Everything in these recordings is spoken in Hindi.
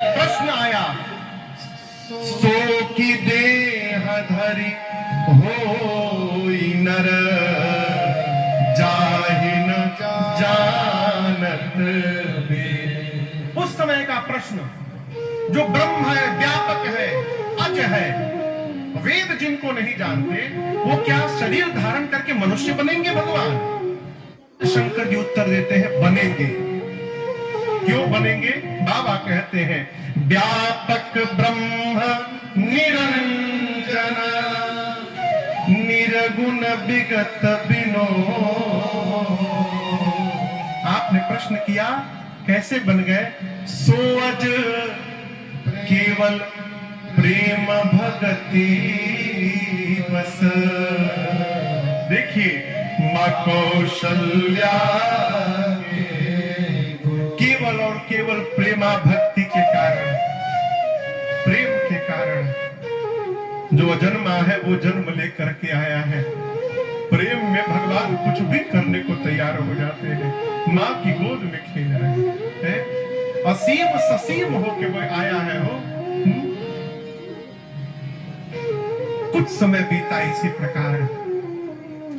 प्रश्न आया, सो की देह धरी होई नर, जाहि न जानत वेद। उस समय का प्रश्न, जो ब्रह्म है, व्यापक है, अज है, वेद जिनको नहीं जानते, वो क्या शरीर धारण करके मनुष्य बनेंगे भगवान? शंकर जी उत्तर देते हैं, बनेंगे। क्यों बनेंगे? बाबा कहते हैं, व्यापक ब्रह्म निरंजन, निर्गुण विगत बिनो। आपने प्रश्न किया कैसे बन गए? सोअज केवल प्रेम भगति बस। देखिए, मां कौशल्या केवल और केवल प्रेमा भक्ति के कारण, प्रेम के कारण जो जन्मा है वो जन्म लेकर के आया है। प्रेम में भगवान कुछ भी करने को तैयार हो जाते हैं। मां की गोद में खेल रहे हैं, असीम ससीम होके वो आया है। हो कुछ समय बीता इसी प्रकार।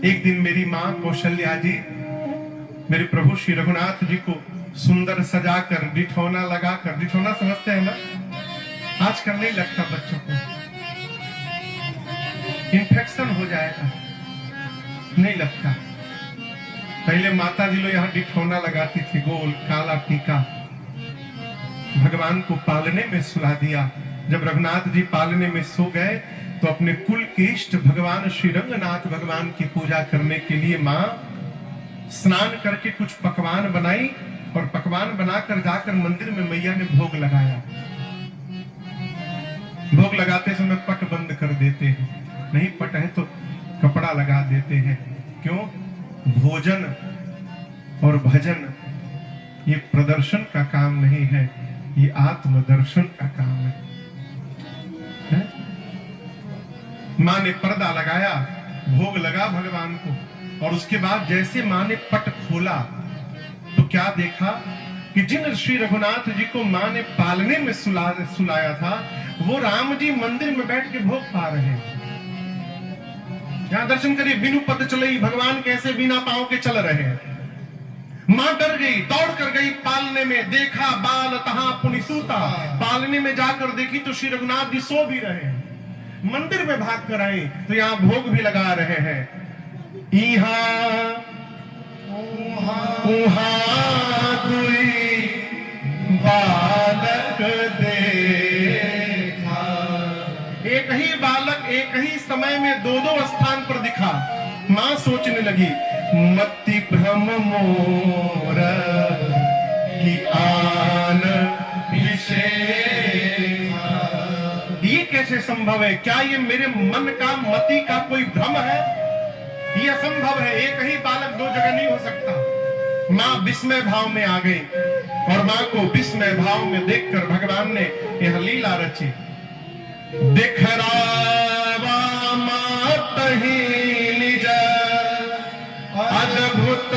एक दिन मेरी मां कौशल्या जी मेरे प्रभु श्री रघुनाथ जी को सुंदर सजाकर, डिठौना लगाकर, डिठौना समझते हैं ना, आजकल नहीं लगता बच्चों को, इन्फेक्शन हो जाएगा, नहीं लगता। पहले माता जी लोग यहाँ डिठौना लगाती थी, गोल काला टीका। भगवान को पालने में सुला दिया। जब रघुनाथ जी पालने में सो गए तो अपने कुल के इष्ट भगवान श्री रंगनाथ भगवान की पूजा करने के लिए मां स्नान करके कुछ पकवान बनाई और पकवान बनाकर जाकर मंदिर में मैया ने भोग लगाया। भोग लगाते समय पट बंद कर देते हैं, नहीं पट है तो कपड़ा लगा देते हैं। क्यों? भोजन और भजन ये प्रदर्शन का काम नहीं है, ये आत्मदर्शन का काम है। मां ने पर्दा लगाया, भोग लगा भगवान को, और उसके बाद जैसे मां ने पट खोला तो क्या देखा कि जिन श्री रघुनाथ जी को मां ने पालने में सुलाया था, वो राम जी मंदिर में बैठ के भोग पा रहे हैं। यहां दर्शन करिए, बिनु पद चले भगवान कैसे बिना पांव के चल रहे हैं। मां डर गई, दौड़ कर गई पालने में, देखा बाल तहां पुनि सूता। पालने में जाकर देखी तो श्री रघुनाथ जी सो भी रहे हैं। मंदिर में भाग कर आए तो यहाँ भोग भी लगा रहे हैं। दुई बालक देखा, एक ही बालक एक ही समय में दो दो स्थान पर दिखा। मां सोचने लगी, मति भ्रम मोर की आन विषय। ये कैसे संभव है? क्या ये मेरे मन का, मति का कोई भ्रम है? ये असंभव है। एक ही बालक दो जगह नहीं हो सकता। मां विस्मय भाव में आ गई और मां को विस्मय भाव में देखकर भगवान ने यह लीला रची। दिखरावा मातहि निज अद्भुत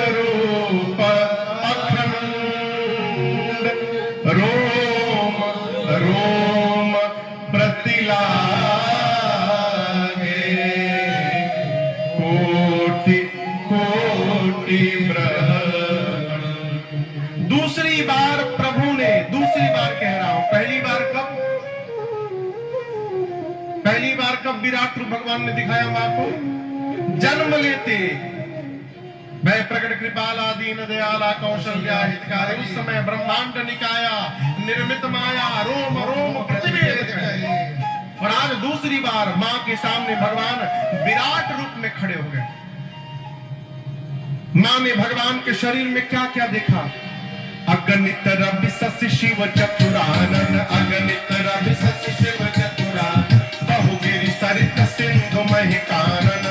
रूप अखंड, रोम रोम प्रतिलागे, कोटि कोटि ब्रह्मांड। दूसरी बार प्रभु ने, दूसरी बार कह रहा हूं, पहली बार कब? पहली बार कब विराट रूप भगवान ने दिखाया मां को? जन्म लेते। वह प्रकट कृपाला दीन दयाला कौशल्या हितकारी। उस समय ब्रह्मांड निकाया, निर्मित माया, रोम रोम प्रतिवेद। और आज दूसरी बार मां के सामने भगवान विराट रूप में खड़े हो गए। मां ने भगवान के शरीर में क्या क्या देखा? अगणित रवि शशि शिव चतुरानन, अगणित रवि शशि शिव चतुरानन, बहुगिरि सरित सिंधु महि कानन,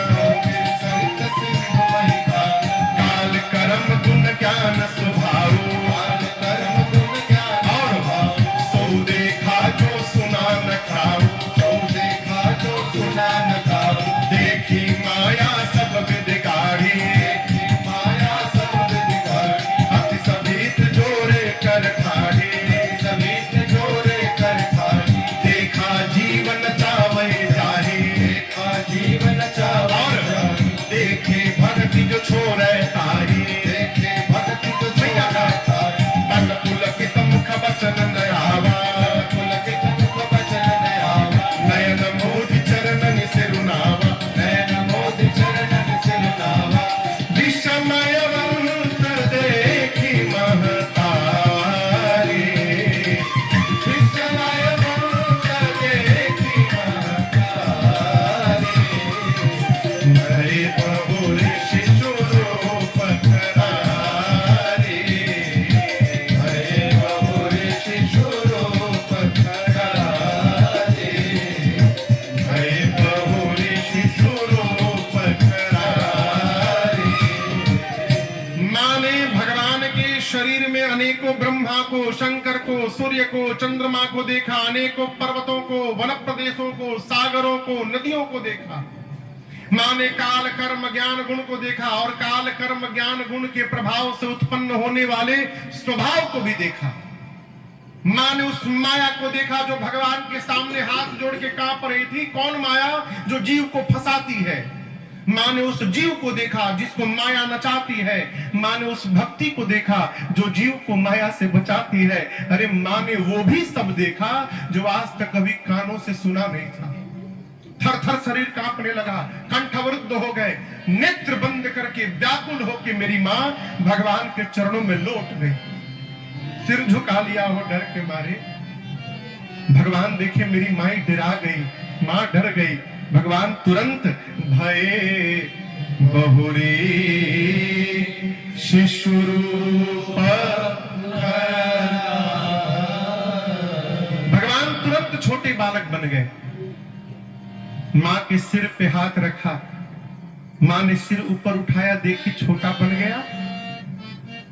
सरित सिंधु महि कानन, काल कर्म गुण ज्ञान स्वभाव, काल कर्म गुण ज्ञान और भाव, सौ देखा जो सुना न खाऊ, सौ देखा जो सुना न खाऊ, देखी माया सब विद गाढ़ी, देखी माया सब विद गाढ़ी, अति सभीत जोरे कर ठाढ़ी, सभीत जोरे को, सूर्य को, चंद्रमा को देखा, अनेकों पर्वतों को, वन प्रदेशों को, सागरों को, नदियों को देखा। माँ ने काल कर्म ज्ञान गुण को देखा और काल कर्म ज्ञान गुण के प्रभाव से उत्पन्न होने वाले स्वभाव को भी देखा। माँ ने उस माया को देखा जो भगवान के सामने हाथ जोड़ के कांप रही थी। कौन माया? जो जीव को फंसाती है। माँ ने उस जीव को देखा जिसको माया नचाती है। माँ ने उस भक्ति को देखा जो जीव को माया से बचाती है। अरे माँ ने वो भी सब देखा जो आज तक कभी कानों से सुना नहीं था। थर थर शरीर कांपने लगा, कंठ अवरुद्ध हो गए, नेत्र बंद करके व्याकुल होके मेरी माँ भगवान के चरणों में लौट गई, सिर झुका लिया हो डर के मारे। भगवान देखे मेरी माँ डरा गई, माँ डर गई। भगवान तुरंत भये बहुरी शिशुरूप, भगवान तुरंत छोटे बालक बन गए। माँ के सिर पे हाथ रखा, माँ ने सिर ऊपर उठाया, देखी छोटा बन गया।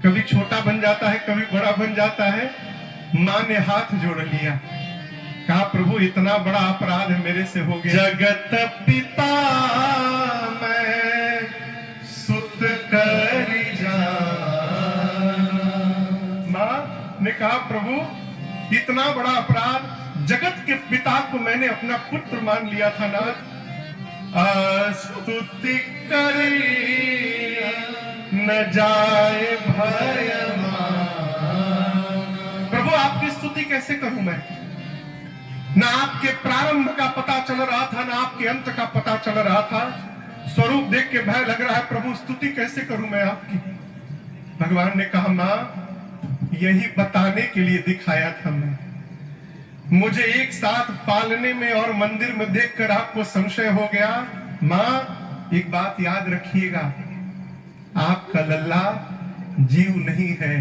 कभी छोटा बन जाता है, कभी बड़ा बन जाता है। माँ ने हाथ जोड़ लिया, कहा प्रभु इतना बड़ा अपराध मेरे से हो गया। जगत पिता मैं सुत करी जाना। माँ ने कहा प्रभु इतना बड़ा अपराध, जगत के पिता को मैंने अपना पुत्र मान लिया था ना। स्तुति करी न जाए भय। प्रभु आपकी स्तुति कैसे करूं मैं? ना आपके प्रारंभ का पता चल रहा था, ना आपके अंत का पता चल रहा था। स्वरूप देख के भय लग रहा है, प्रभु स्तुति कैसे करूं मैं आपकी? भगवान ने कहा मां यही बताने के लिए दिखाया था मैं। मुझे एक साथ पालने में और मंदिर में देखकर आपको संशय हो गया। मां एक बात याद रखिएगा, आपका लल्ला जीव नहीं है,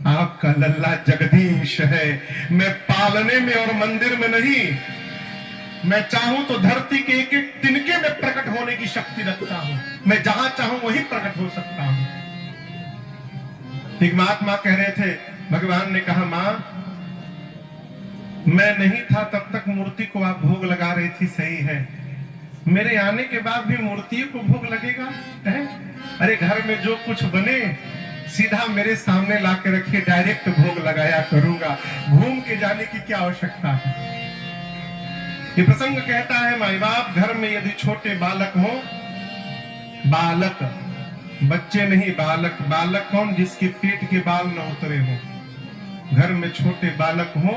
आपका लल्ला जगदीश है। मैं पालने में और मंदिर में नहीं, मैं चाहूं तो धरती के एक एक तिनके में प्रकट होने की शक्ति रखता हूं। मैं जहां चाहूं वहीं प्रकट हो सकता हूं। एक महात्मा कह रहे थे, भगवान ने कहा मां मैं नहीं था तब तक मूर्ति को आप भोग लगा रही थी, सही है। मेरे आने के बाद भी मूर्ति को भोग लगेगा है? अरे घर में जो कुछ बने सीधा मेरे सामने ला के रखिए, डायरेक्ट भोग लगाया करूंगा, घूम के जाने की क्या आवश्यकता है। ये प्रसंग कहता है माई बाप घर में यदि छोटे बालक हो, बालक बच्चे नहीं बालक, बालक कौन? जिसके पेट के बाल न उतरे हो। घर में छोटे बालक हो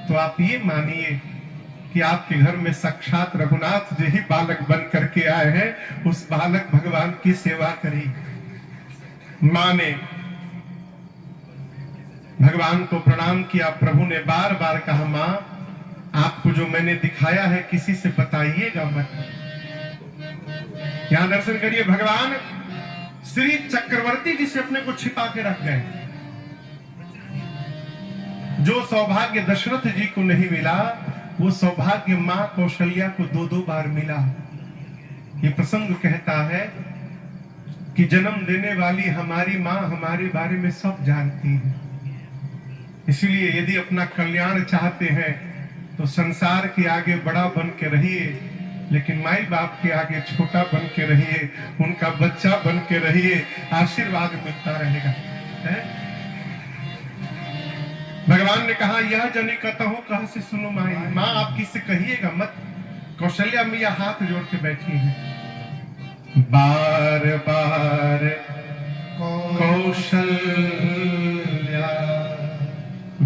तो आप ये मानिए कि आपके घर में साक्षात रघुनाथ जी ही बालक बन करके आए हैं। उस बालक भगवान की सेवा करी। मां ने भगवान को प्रणाम किया। प्रभु ने बार बार कहा मां आपको जो मैंने दिखाया है किसी से बताइएगा मत। यहां दर्शन करिए, भगवान श्री चक्रवर्ती जी से अपने को छिपा के रख गए। जो सौभाग्य दशरथ जी को नहीं मिला वो सौभाग्य मां कौशल्या को दो दो बार मिला। ये प्रसंग कहता है कि जन्म देने वाली हमारी मां हमारे बारे में सब जानती है। इसलिए यदि अपना कल्याण चाहते हैं तो संसार के आगे बड़ा बन के रहिए, लेकिन माई बाप के आगे छोटा बन के रहिए, उनका बच्चा बन के रहिए, आशीर्वाद मिलता रहेगा है? भगवान ने कहा यह जनी कहता हूं कहां से सुनो माई, मां आप किससे कहिएगा मत। कौशल्या मैया हाथ जोड़ के बैठी है। बार बार कौशल्या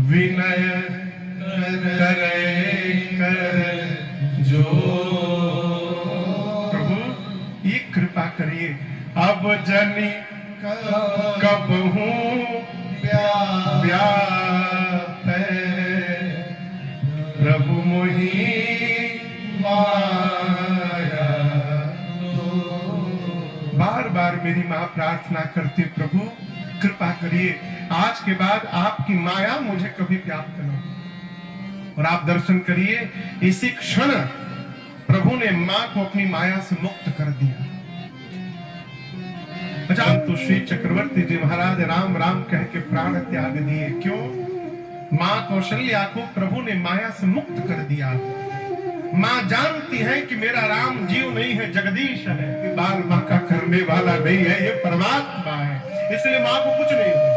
विनय करे कर जो। प्रभु ये कृपा करिए, अब जनी कब हूं प्रभु मोही माया। बार बार मेरी मां प्रार्थना करती, प्रभु कृपा करिए, आज के बाद आपकी माया मुझे कभी व्याप्त न हो। और आप दर्शन करिए, इसी क्षण प्रभु ने मां को अपनी माया से मुक्त कर दिया। अच्छा तो श्री चक्रवर्ती जी महाराज राम राम कह के प्राण त्याग दिए। क्यों? मां कौशल्या को प्रभु ने माया से मुक्त कर दिया। मां जानती है कि मेरा राम जीव नहीं है, जगदीश है, बाल मां का करने वाला नहीं है, ये परमात्मा है, इसलिए मां को कुछ नहीं हुआ।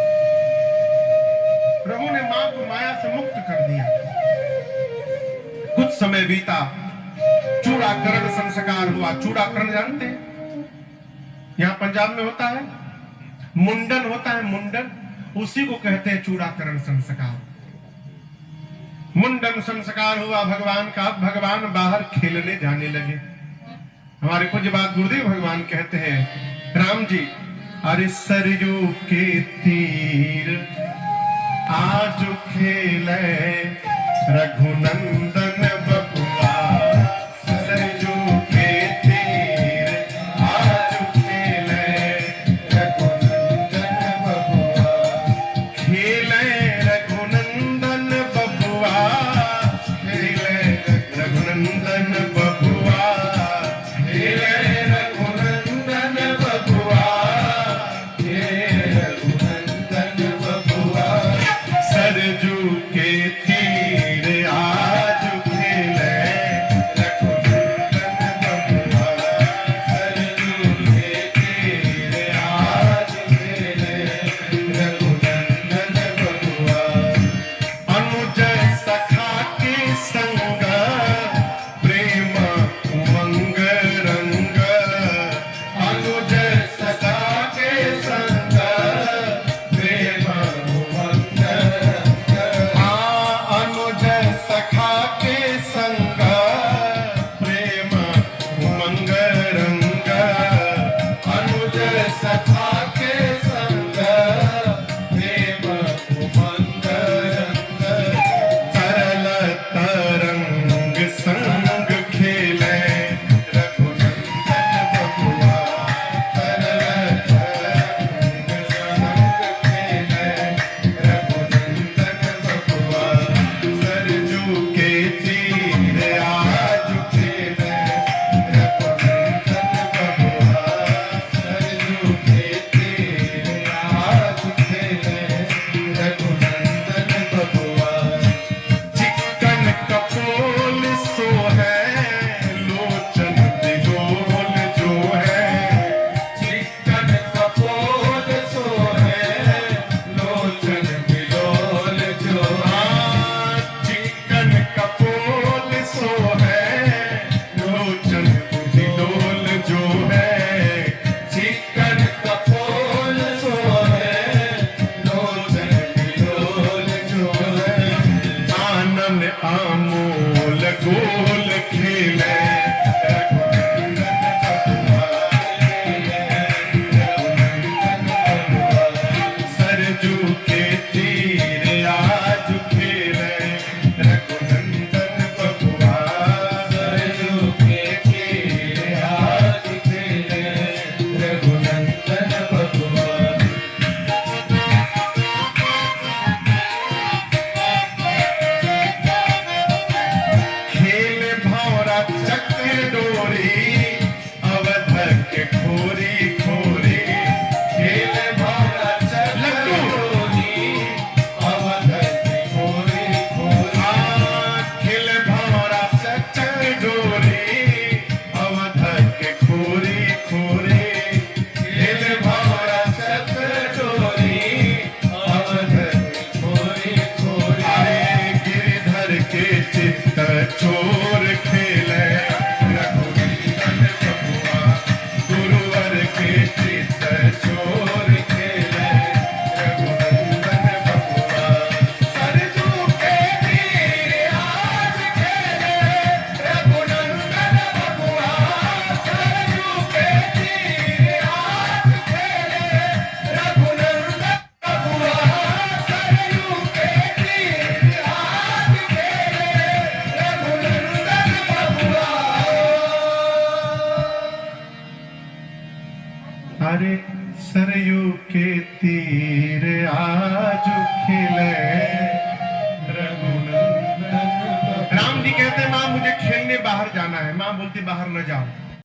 प्रभु ने मां को माया से मुक्त कर दिया। कुछ समय बीता, चूड़ाकरण संस्कार हुआ। चूड़ाकरण जानते हैं, यहां पंजाब में होता है, मुंडन होता है, मुंडन, उसी को कहते हैं चूड़ाकरण संस्कार। मुंडन संस्कार हुआ भगवान का। भगवान बाहर खेलने जाने लगे। हमारे पूज्य बात गुरुदेव भगवान कहते हैं, राम जी, अरे सरयू के तीर आज खेले रघुनंदन बबुआ, सरयू के तीर आज खेले रघुनंदन बबुआ, खेले रघुनंदन बबुआ, खेले रघुनंदन बबुआ, खेले रघुनंदन बबुआ, खेले रघुनंदन बबुआ, सरजू के तीर आज खेले रघुनंदन बबुआ, सरजू के तीर आज खेले रघुनंदन बबुआ। अनुज सखा के संग प्रेम उमंग रंग, अनुज सखा के संग प्रेम उमंग रंग, अनुज सखा के संग प्रेम उमंग रंग, अनुज सखा के संग प्रेम उमंग रंग, तरल तरंग संग खेले रघुनंदन बबुआ, तरल तरंग संग खेले रघुनंदन बबुआ, सरजू के तीर आज खेले रघुनंदन बबुआ, सरजू के तीर आज खेले रघुनंदन बबुआ। चिकन कपोल सो है, लोचन बिलोल जो है, चिकन कपोल सो है, लोचन बिलोल जो है, चिकन कपोल सो है, लोचन बिलोल जो है, चिकन कपोल सो है, लोचन बिलोल जो है, आनन आमोल गोल खेले रघुनंदन बबुआ, खेले रघुनंदन बबुआ, सरजू के तीर आज खेले रघुनंदन बबुआ, सरजू के तीर आज खेले रघुनंदन बबुआ। खेल भौरा चक्र डोरी, अवध के खोरी खोरी, खेल भौरा चक्र डोरी, अवध के खोरी खोरी, खेल भौरा चक्र डोरी, अवध के खोरी खोरी, खेल भौरा चक्र डोरी, अवध के खोरी खोरी, अरे गिरधर के चित्त चोर खेले रघुनंदन बबुआ, गुरुवर के चित्त चोर खेले रघुनंदन बबुआ, सरजू के तीर आज खेले रघुनंदन बबुआ, सरजू के तीर आज खेले रघुनंदन बबुआ, सरजू के तीर आज खेले रघुनंदन बबुआ। अरे सरयू के तीर आज खेले रघुनंदन बबुआ। राम जी कहते, मां मुझे खेलने बाहर जाना है। मां बोलती, बाहर न जाओ,